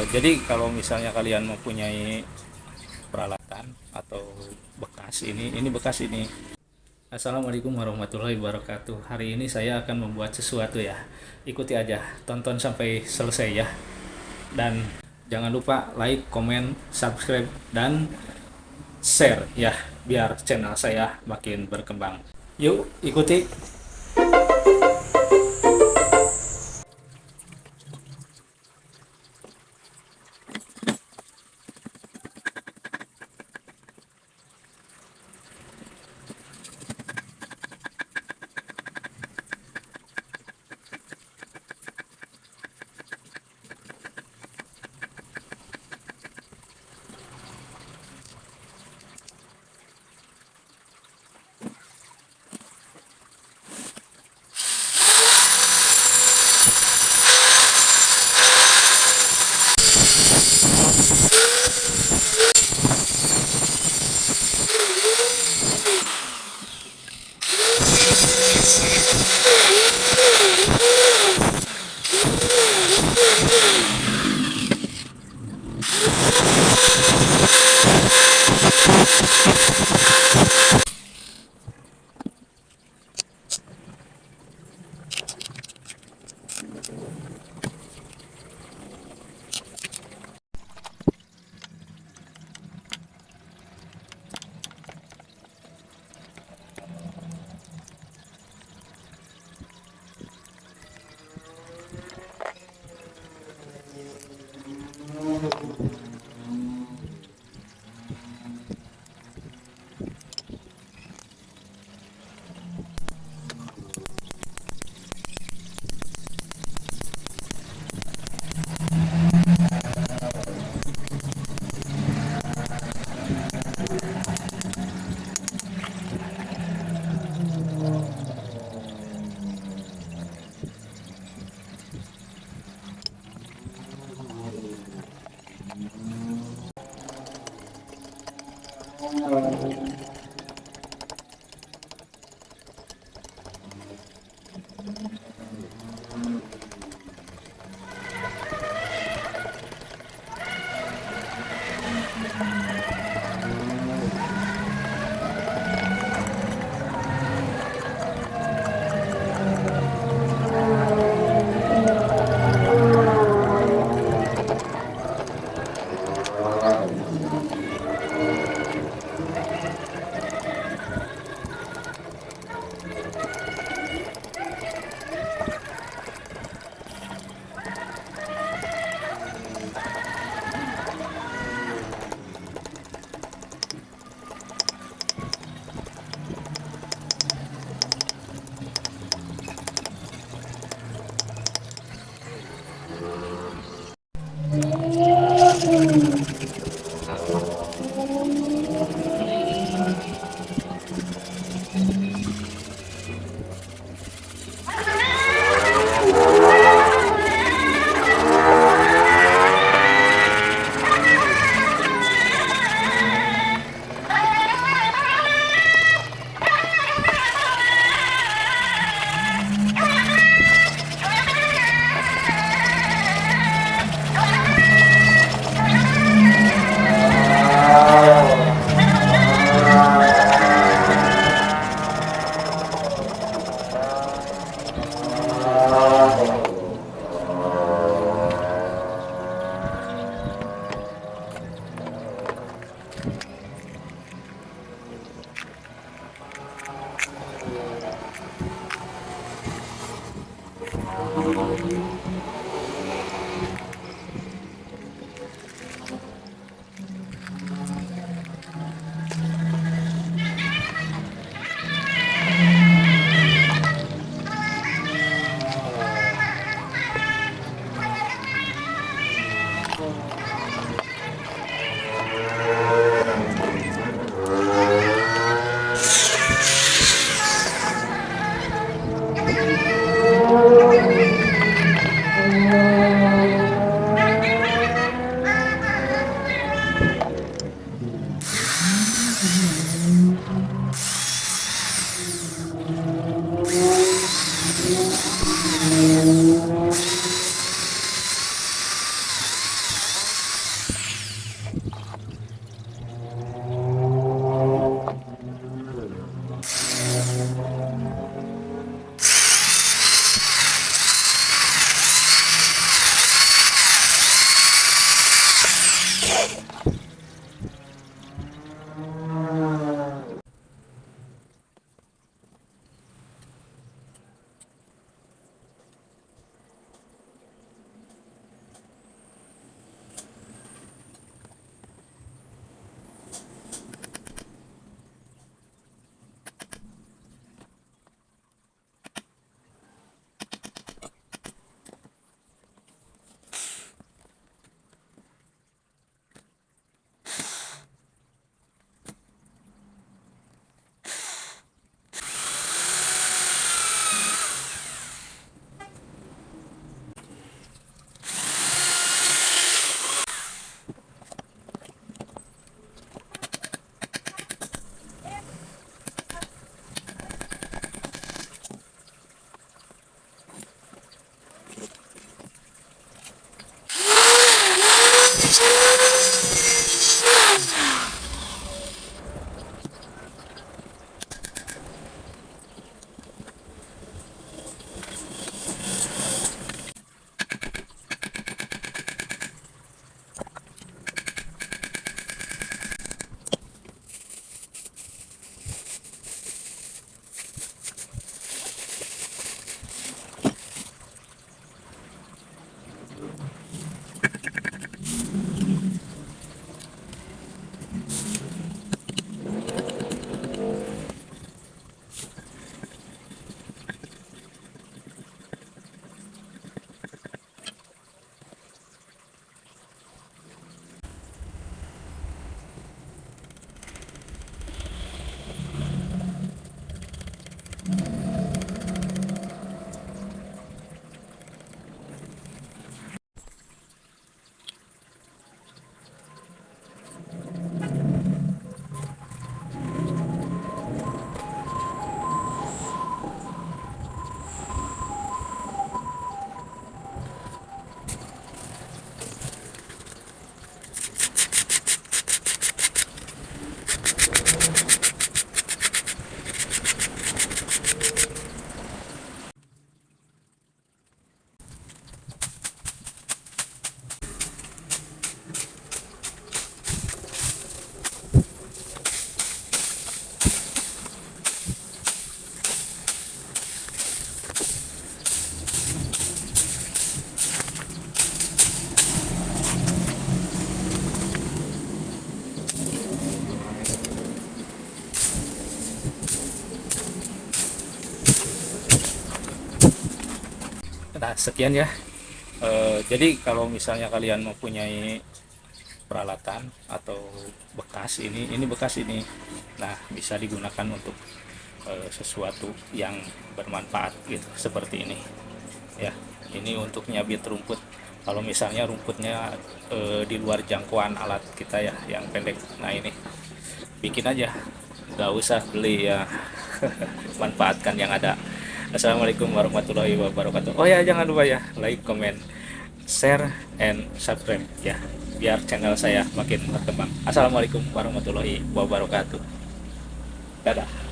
Jadi kalau misalnya kalian mempunyai peralatan atau bekas ini bekas ini. Assalamualaikum warahmatullahi wabarakatuh. Hari ini saya akan membuat sesuatu ya. Ikuti aja, tonton sampai selesai ya. Dan jangan lupa like, komen, subscribe, dan share ya, biar channel saya makin berkembang. Yuk, ikuti. Nah, sekian ya. Jadi kalau misalnya kalian mempunyai peralatan atau bekas ini bekas ini, nah bisa digunakan untuk sesuatu yang bermanfaat gitu, seperti ini ya. Ini untuk nyabit rumput kalau misalnya rumputnya di luar jangkauan alat kita ya, yang pendek. Nah ini bikin aja, nggak usah beli ya. Manfaatkan yang ada. Assalamualaikum warahmatullahi wabarakatuh. Oh ya, jangan lupa ya, like, comment, share, and subscribe ya, biar channel saya makin berkembang. Assalamualaikum warahmatullahi wabarakatuh. Dadah.